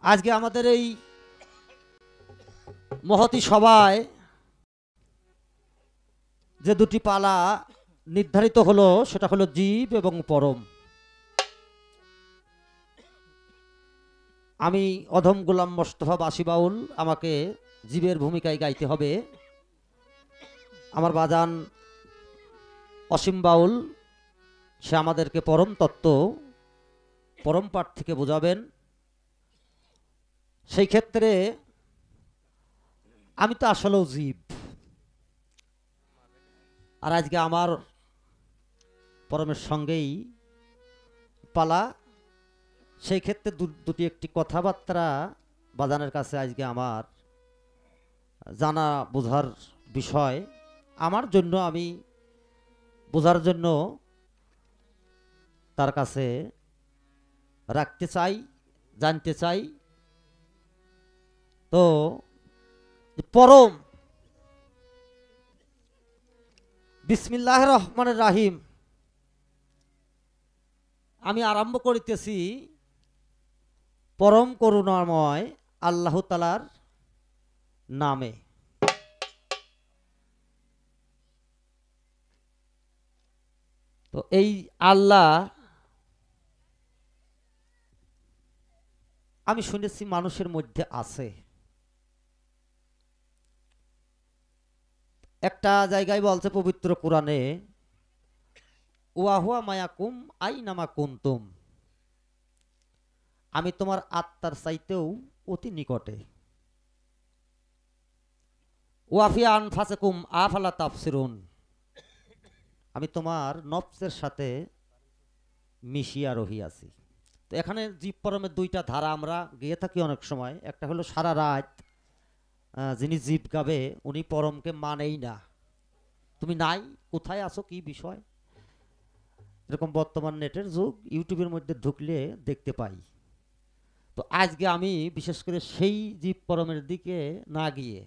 আজকে আমাদের এই মহতি সভায় যে দুটি পালা নির্ধারিত হলো সেটা হলো জীব এবং পরম। আমি অধম গোলাম মোস্তফা বাসি বাউল, আমাকে জীবের ভূমিকায় গাইতে হবে। আমার বাজান অসীম বাউল, সে আমাদেরকে পরম তত্ত্ব পরম পাঠ থেকে বোঝাবেন। সেই ক্ষেত্রে আমি তো আসলেও জীব, আর আজকে আমার পরমের সঙ্গেই পালা। সেই ক্ষেত্রে দুটি একটি কথাবার্তা বাজানের কাছে আজকে আমার জানা বোঝার বিষয়, আমার জন্য আমি বোঝার জন্য তার কাছে রাখতে চাই, জানতে চাই। তো পরম, বিসমিল্লাহির রহমানির রহিম, আমি আরম্ভ করিতেছি পরম করুণাময় আল্লাহ তাআলার নামে। তো এই আল্লাহ আমি শুনেছি মানুষের মধ্যে আছে। একটা জায়গায় বলছে পবিত্র কোরআনে, ওয়াহুয়া মায়াকুম আইনামা কুনতুম, আমি তোমার আত্মার চাইতেও অতি নিকটে। ওয়াফিয়া আনফাসাকুম আফালা তাফসিরুন, আমি তোমার নফসের সাথে মিশিয়া রহিয়াছি। তো এখানে জীব পরমের দুইটা ধারা আমরা গেয়ে থাকি অনেক সময়। একটা হলো সারা রাত যিনি জীব গাবে উনি পরমকে মানেই না, তুমি নাই, কোথায় আছো, কি বিষয়, এরকম বর্তমান নেটের যুগ, ইউটিউবের মধ্যে ঢুকলে দেখতে পাই। তো আজকে আমি বিশেষ করে সেই জীব পরমের দিকে না গিয়ে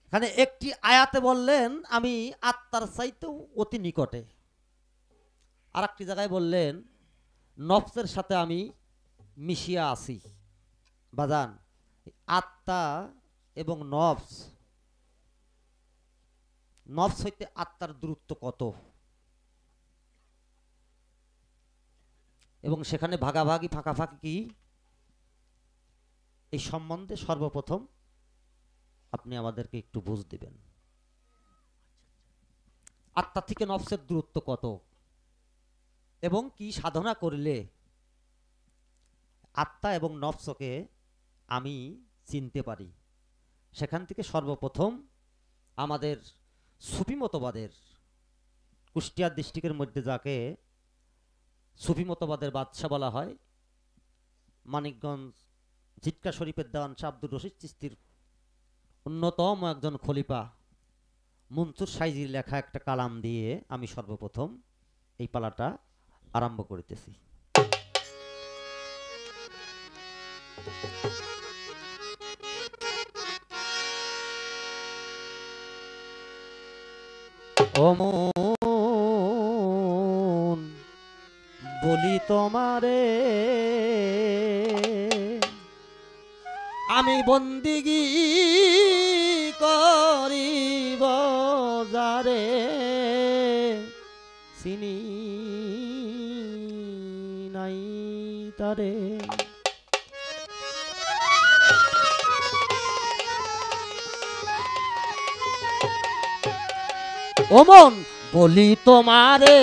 এখানে একটি আয়াতে বললেন আমি আত্মার চাইতেও অতি নিকটে, আর একটি জায়গায় বললেন নফসের সাথে আমি মিশিয়া আছি। বাজান, আত্মা এবং নফস, নফস হইতে আত্মার দূরত্ব কত, এবং সেখানে ভাগাভাগি ফাঁকাফাঁকি কি, এই সম্বন্ধে সর্বপ্রথম আপনি আমাদেরকে একটু বুঝ দিবেন। আত্মা থেকে নফসের দূরত্ব কত এবং কি সাধনা করলে আত্মা এবং নফসকে আমি চিনতে পারি। সেখান থেকে সর্বপ্রথম আমাদের সুফি মতবাদের, কুষ্টিয়া ডিস্ট্রিক্টের মধ্যে যাকে সুফি মতবাদের বাদশা বলা হয়, মানিকগঞ্জ ঝিটকা শরীফের দেওয়ান শাহ আব্দুর রশিদ চিশতির অন্যতম একজন খলিফা মনসুর সাইজির লেখা একটা কালাম দিয়ে আমি সর্বপ্রথম এই পালাটা আরম্ভ করিতেছি। ও মন বলি তোমারে আমি বন্দিগি করিব যারে চিনি নাই তারে। ও মন বলি তোমারে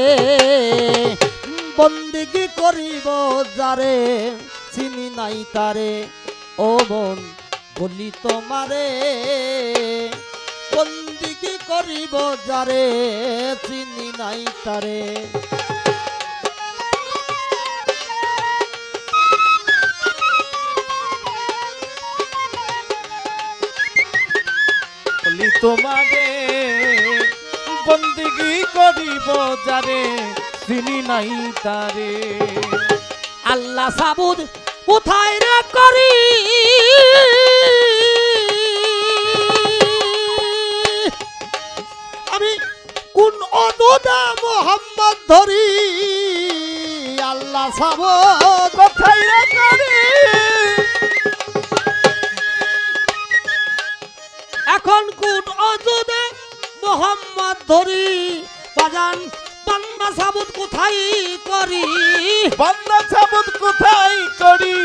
বন্দিগি করিব যারে চিনি নাই তারে। ও মন বলি তোমারে বন্দিগি করিব যারে চিনি নাই তারে। বলি তোমারে বন্দিগি করিব যারে চিনি নাই তারে। আল্লাহ সাবুদ কোথায় রে করি আমি কোন অনুদা মোহাম্মদ ধরি। আল্লাহ সাবুদ কোথায় রে করি ধরি বাজান বান্দা সাবুত কোথায় করি বান্দা সাবুত কোথায় করি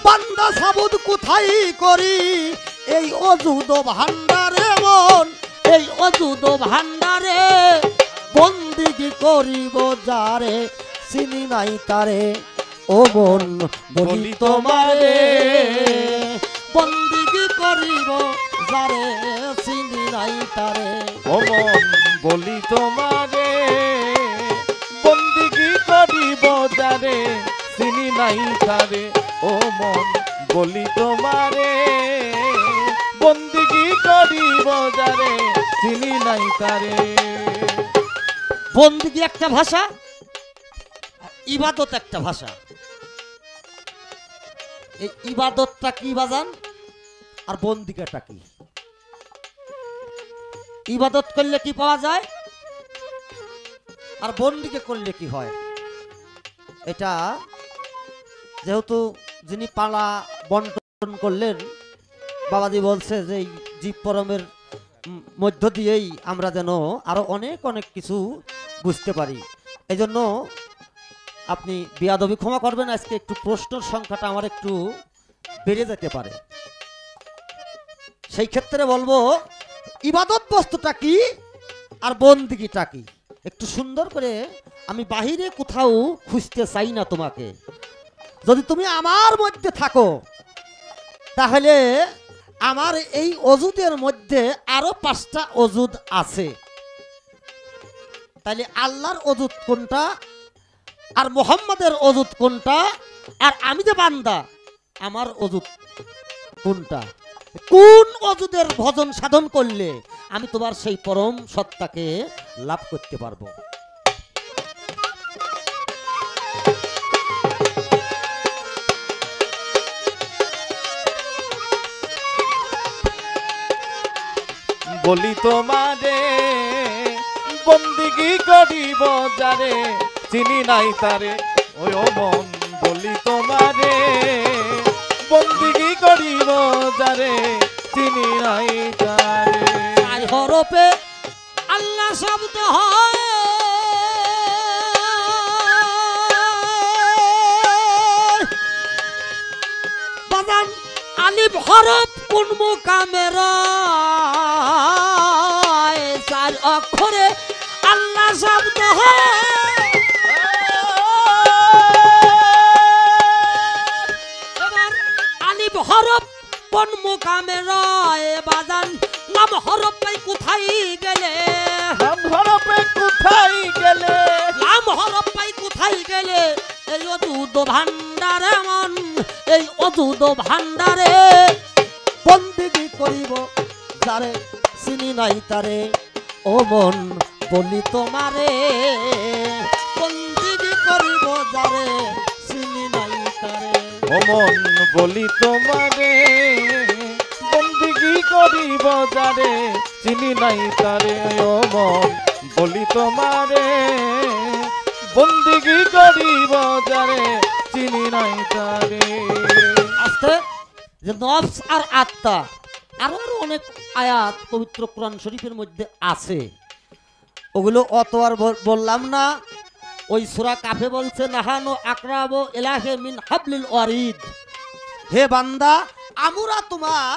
বান্দা সাবুত কোথায় করি এই অযুদ ভান্ডারে মন এই অযুদ ভান্ডারে বন্দিগি করিব যারে চিনি নাই তারে ও বোন বলি তোমারে বন্দিগি করিব যারে চিনি নাই তারে ও মন বলি তোমারে বন্দিগি করিব যারে চিনি নাই তারে ও মন বলি তোমারে বন্দিগি করিব যারে চিনি নাই তারে। বন্দিগি একটা ভাষা, ইবাদত একটা ভাষা। এই ইবাদতটা কি বাজান আর বন্দিগাটা কি? ইবাদত করলে কি পাওয়া যায় আর বন্দিকে করলে কি হয়? এটা যেহেতু যিনি পালা বন্টন করলেন বাবাজি বলছে যে এই জীব পরমের মধ্য দিয়েই আমরা যেন আরো অনেক অনেক কিছু বুঝতে পারি। এই জন্য আপনি বিয়াদবি ক্ষমা করবেন, আজকে একটু প্রশ্নের সংখ্যাটা আমার একটু বেড়ে যেতে পারে। সেই ক্ষেত্রে বলবো ইবাদত বস্তুটা কি আর বন্দিগিটা কি একটু সুন্দর করে আমি বাহিরে কোথাও খুঁজতে চাই না তোমাকে। যদি তুমি আমার মধ্যে থাকো তাহলে আমার এই অজুদের মধ্যে আরো 5টা অজুদ আছে। তাহলে আল্লাহর অজুদ কোনটা আর মোহাম্মদের অজুদ কোনটা আর আমি যে বান্দা আমার অজুদ কোনটা? কোন অজুদের ভজন সাধন করলে আমি তোমার সেই পরম সত্তাকে লাভ করতে পারবো? বলি তোমারে বন্দিগি করিব যারে চিনি নাই তারে ওই ও মন বলি তোমারে বন্দিগি করিব যারে চিনি নাই তারে। আর হরফে আল্লাহ শব্দ হয় বাজান আলিফ হরফ কোন মুকামের 4 অক্ষরে আল্লাহ শব্দ হয়। এবার আলিফ হরফ কোন মুকামে রয় বাজান লাম হরফ পাই কোথায় গেলে লাম হরফে কোথায় গেলে লাম হরফ পাই কোথায় গেলে এই অযুদ ভান্ডারে মন এই অযুদ ভান্ডারে বন্দিগি করিব যারে চিনি নাই তারে ও মন বলি তোমারে বন্দিগি করিব যারে চিনি নাই তারে ও মন বলি তোমারে বন্দিগি করিব যারে চিনি নাই তারে ও মন বলি তোমারে বন্দিগি করিব যারে চিনি নাই তারে। আস্তে যে নফস আর আত্মা আরো আরো অনেক আয়াত পবিত্র কোরআন শরীফের মধ্যে আছে, ওগুলো অত আর বললাম না। ওই সূরা কাফে বলছে নাহানু আকরাবু ইলাহি মিন হাবলিল ওয়ারিদ, হে বান্দা আমরা তোমার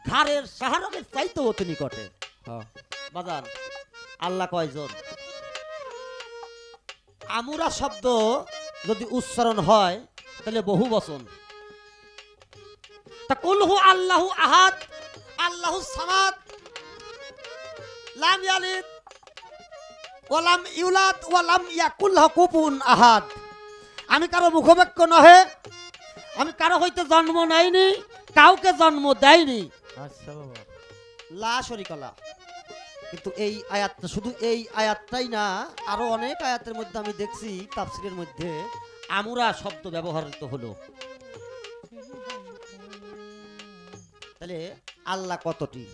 ঘাড়ের সাহারকের চাইতে অতি নিকটে। বাজান আল্লাহ কয়জন? আমরা শব্দ যদি উচ্চারণ হয় তাহলে বহু বচন। তা কুল হু আল্লাহু আহাদ আল্লাহু সামাদ লাম ইয়ালিদ ওয়া লাম ইউলাদ ওয়া লাম ইয়াকুল লাহু কুফুওয়ান আহাদ। আমি কারো মুখবাক্য নহে, আমি কারো হইতে জন্ম নেইনি, কাউকে জন্ম দেয়নি। আচ্ছা বাবা লা শরীকা লাহ। কিন্তু এই আয়াতটা শুধু এই আয়াতটাই না, আরো অনেক আয়াতের মধ্যে আমি দেখছি তাফসীরের মধ্যে আমরা শব্দ ব্যবহৃত হলো। তাহলে আল্লাহ কতটি,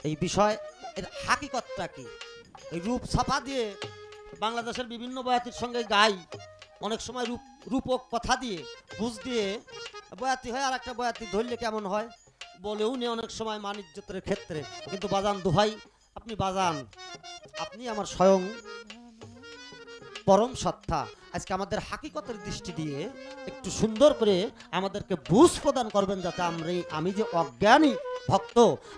এই বিষয় এর হাকিকতটা কি? এই রূপ ছাপা দিয়ে বাংলাদেশের বিভিন্ন বয়াতির সঙ্গে গাই, অনেক সময় রূপক কথা দিয়ে বুঝ দিয়ে বয়াতি হয়, আর একটা বয়াতি ধরলে কেমন হয় বলেও নেই অনেক সময় মানিজ্যতের ক্ষেত্রে। কিন্তু বাজান দোহাই আপনি বাজান, আপনি আমার স্বয়ং পরম সত্তা। আজকে আমাদের হাকিকতের দৃষ্টি দিয়ে একটু সুন্দর করে আমাদেরকে বুঝ প্রদান করবেন, যাতে আমি যে অজ্ঞানী ভক্ত,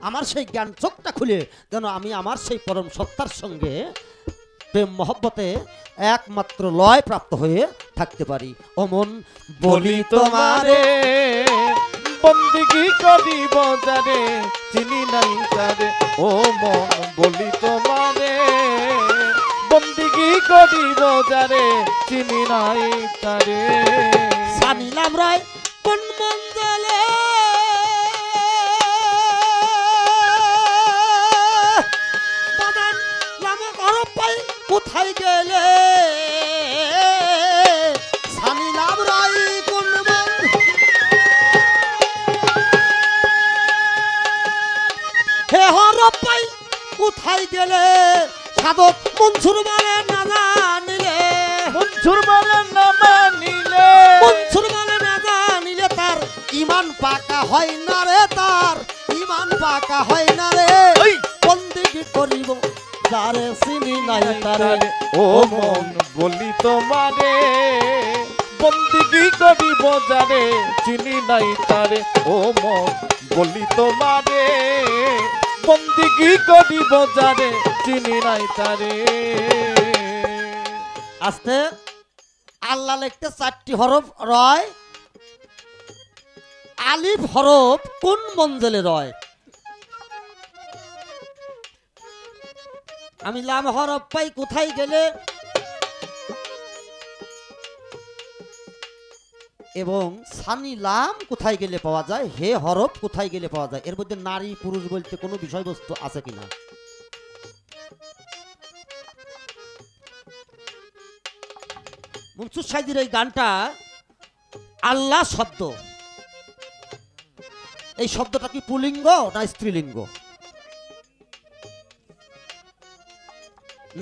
আমার সেই জ্ঞান চোখটা খুলে যেন আমি আমার সেই পরম সত্তার সঙ্গে প্রেম মহব্বতে একমাত্র লয় প্রাপ্ত হয়ে থাকতে পারি। ও মন বলি তোমারে, বন্দিগি করিব যারে চিনি নাই তারে, ও মন বলি তোমারে, বন্দিগি করিব যারে চিনি নাই তারে। সানিলাম রায় কোন মঞ্জলে, বাদান নামক অরব পাই কোথায় গেলে, সানিলাম রায় কোন হে হরব পাই কোথায় গেলে, সাধক মনসুর বলে না জানিলে, মনসুর বলে না মানিলে, মনসুর বলে না জানিলে তার ইমান পাকা হয় না রে, তার ইমান পাকা হয় না রে। বন্দিগি করিব যারে চিনি নাই তারে, ও মন বলি তোমারে, বন্দিগি করিব যারে চিনি নাই তারে, ও মন বলি তোমারে, বন্দিগি করিব যারে চিনি নাই তারে। আস্তে আল্লাহ লিখতে 4টি হরফ রয়, আলিফ হরফ কোন মঞ্জলে রয়। আমি লাম হরফ পাই কোথায় গেলে, এবং সানি লাম কোথায় গেলে পাওয়া যায়, হে হরফ কোথায় গেলে পাওয়া যায়। এর মধ্যে নারী পুরুষ বলতে কোনো বিষয়বস্তু আছে কিনা। মনসুর সাইদির এই গানটা আল্লাহ শব্দ, এই শব্দটা কি পুলিঙ্গ না স্ত্রীলিঙ্গ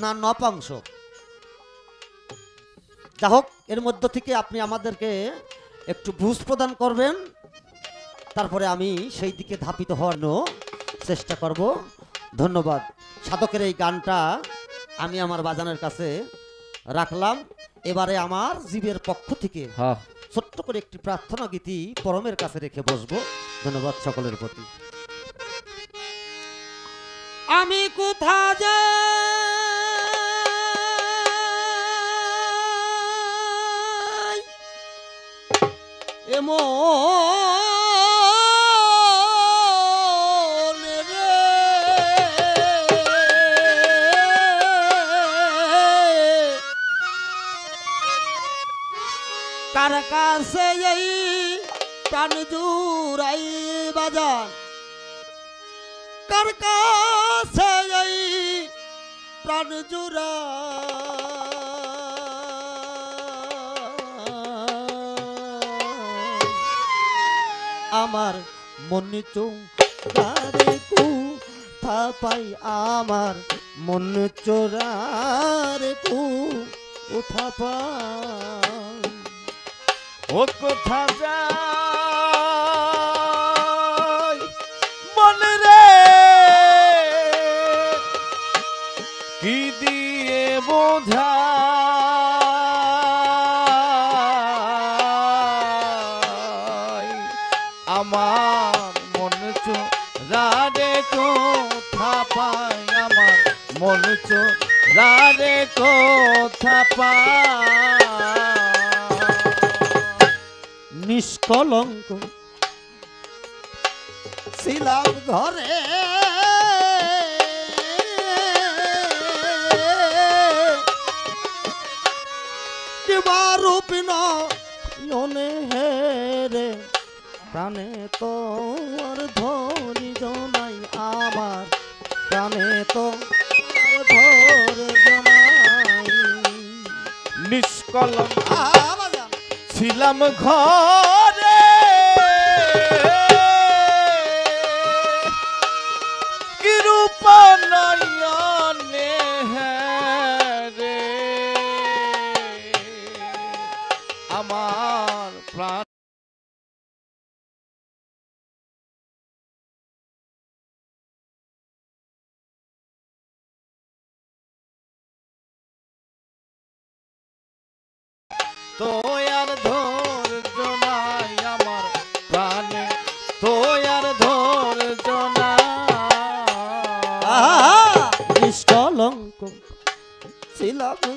না নপাংশ। যা হোক, এর মধ্য থেকে আপনি আমাদেরকে একটু বুঝ প্রদান করবেন, তারপরে আমি সেই দিকে ধাপিত হওয়ার চেষ্টা করব। ধন্যবাদ। সাধকের এই গানটা আমি আমার বাজানের কাছে রাখলাম। এবারে আমার জীবের পক্ষ থেকে ছোট্ট করে একটি প্রার্থনা গীতি পরমের কাছে রেখে বসবো। ধন্যবাদ সকলের প্রতি। আমি কোথা যাই এমন রে, কার কাছে এই প্রাণ জুড়াই বাজান, কার কাছে এই প্রাণ জুড়া আমার মন চোরারে কুথা পাই, আমার মন চোরারে কুথা পাই। ও কোথা যাই মন রে, কি দিয়ে বোঝাই, আমার মন চোরারে কোথা পাই, আমার মন চোরারে কোথা পাই। নিষ্কলঙ্ক ছিলাম ঘরে, রূপিন হেরে প্রাণে তোর ধরি জনাই, আমার প্রাণে তো ধরে জনাই। নিষ্কলঙ্ক ছিলাম ঘরে, কি রূপ নয়নে রে, আমার প্রাণ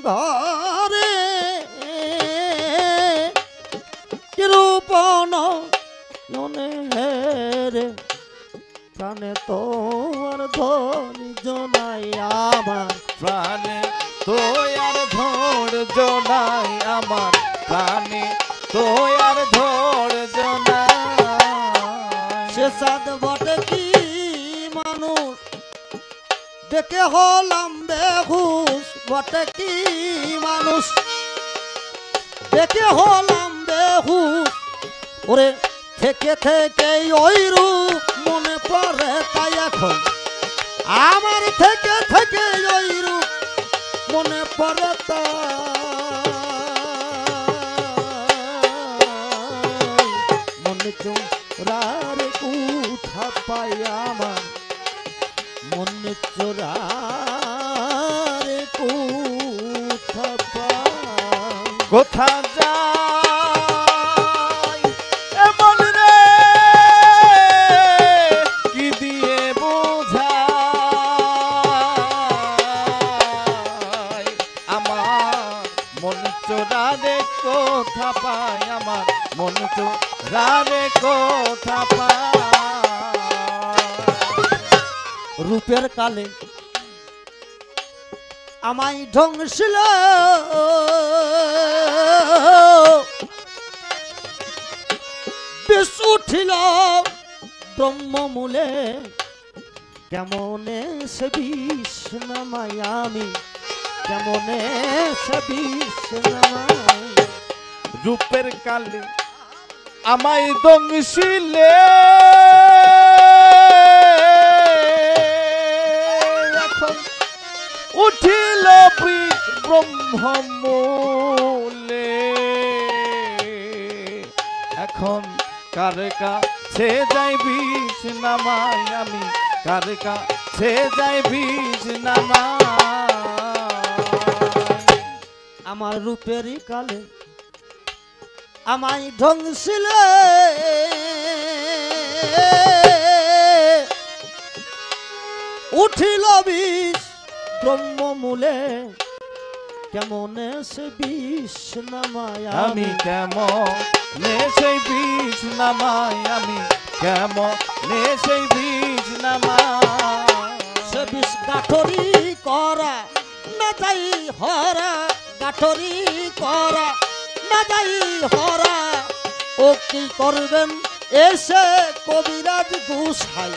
ঘরে কিরূপন মনে হেরে প্রাণে তোমার ধনি জনাই আমার প্রাণে তো আর ধৈর্য নাই আমার, প্রাণে তো আর ধৈর্য নাই। সে সাদ বটে কি মানুষ দেখে হলাম বেহুশ, বটে কি মানুষ দেখে হলাম বেহুশ, ওরে থেকে থেকে ওই রূপ মনে পড়ে তাই এখন আমার থেকে থেকে ওই রূপ মনে পড়ে তাই মনে চোরার কুঠা পাই আমার, মনে চোরার কুঠা পাই। কোথা যাই এমন রে কি দিয়ে বোঝাই, আমার মন চোরারে কোথা পাই, আমার মন চোরারে কোথা পাই। রূপের কালে আমায় ধ্বংসিল বিষ উঠিল ব্রহ্মমূলে, কেমনে সে বিষ নামাই আমি, কেমনে সে বিষ নামাই। রূপের কালে আমায় দংশিলে এখন উঠিল বিষ ব্রহ্মমূলে, এখন কার কাছে যাই বিষ নামাই আমি, কার কাছে যাই বিষ নামাই। আমার রূপেরই কালে আমায় ধ্বংসিলে উঠিল বিষ ব্রহ্মমূলে, কেমনে সে বিষ নামায় আমি কেমনে সেই বিষ নামাই, আমি কেমনে সেই বিষ নামাই। সে বিষ গাঠরি করা না যাই হরা, গাঠরি করা না যাই হরা, ও কি করবেন এসে কবিরাজ গোসাই,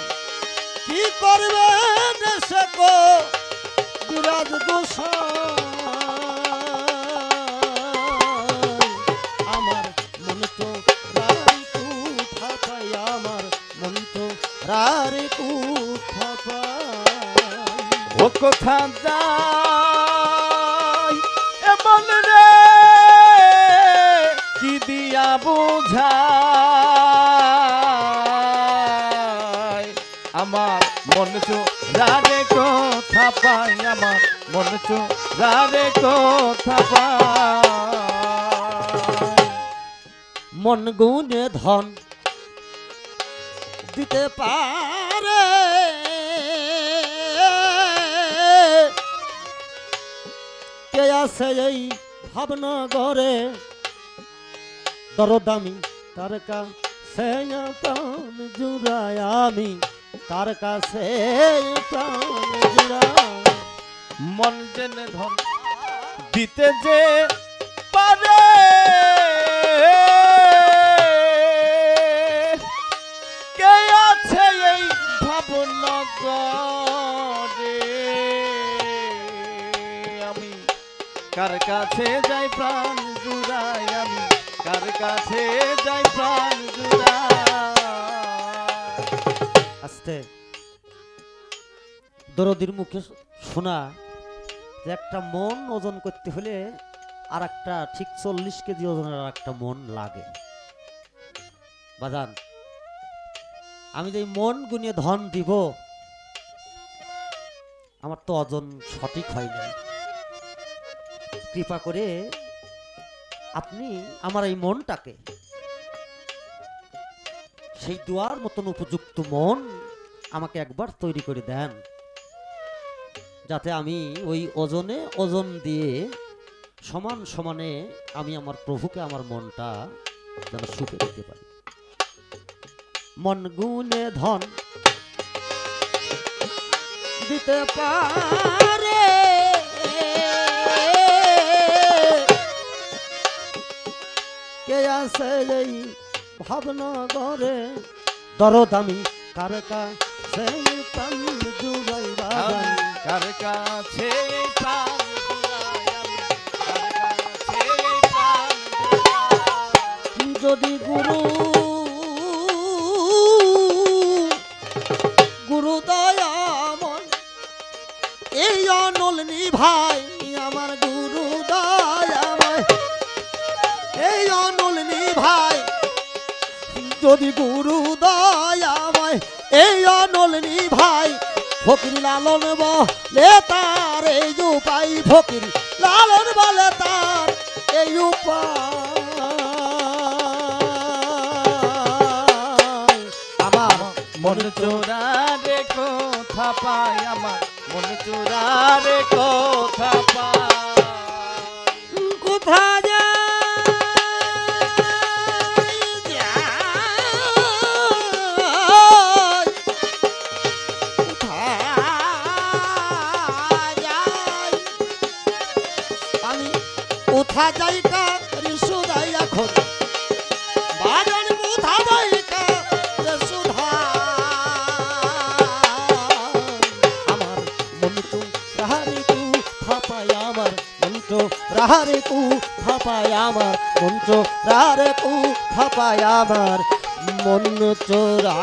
কি করবেন এসে কবিরাজ গোসাই। আমার মন তো রারি কুঠা পাই, আমার মন তো রারি কুঠা পাই। ও কোথা যাই এমন রে কি দিয়া বোঝাই, আমার মন চোরারে কোথা পাই, আমার মন চোরারে কোথা পাই। মন গুণে ধন দিতে পারে, কে আছে এই ভাবনা গড়ে, দরদামি তার কাছে প্রাণ জুড়ায় আমি, তার কাছে প্রাণ জুড়াই। মন জেনে ধন দিতে যে পারে, কে আছে এই ভাবনা গড়ে, আমি কার কাছে যাই প্রাণ জুড়াই, আমি কার কাছে যাই প্রাণ জুড়াই। আস্তে দরদির মুখে শোনা যে একটা মন ওজন করতে হলে আর একটা ঠিক 40 কেজি ওজনের আর একটা মন লাগে। বাজান আমি যে মন গুনিয়ে ধন দিব, আমার তো ওজন সঠিক হয় না, কৃপা করে আপনি আমার এই মনটাকে সেই দুয়ার মতন উপযুক্ত মন আমাকে একবার তৈরি করে দেন। যাতে আমি ওই ওজনে ওজন দিয়ে সমান সমানে আমি আমার প্রভুকে আমার মনটা যেন সুখে দিতে পারি। মন গুণে ধন দিতে পারে কে আছে এই ভাবনা করে, দরদ আমি কার কাছে প্রাণ জুড়াই বাগান। কার কাছে প্রাণ জুড়াই আমি, কার কাছে প্রাণ জুড়াই। যদি গুরু দয়াময় এই অনলনি ভাই আমার গুরু দয়াময়, এই অনলনি ভাই যদি গুরু দয়াময় এই অনলনি ভাই ফকির লালন বলে তার এই উপায়, ফকির লালন বলে তার এই উপায়। আমার মন চোরা রে কোথা পাই, আমার মন চোরা রে কোথা পাই। কোথা যায় আমি কোথা যাই কার সুধাই এখন বাজার কোথা যাই কার সুধা। আমার মন তো রাহারে কু থাপায়, আমার মন তো রাহারে কু থাপায়, আমার মন তো রাহারে কু থাপায়, আমার মন চোরা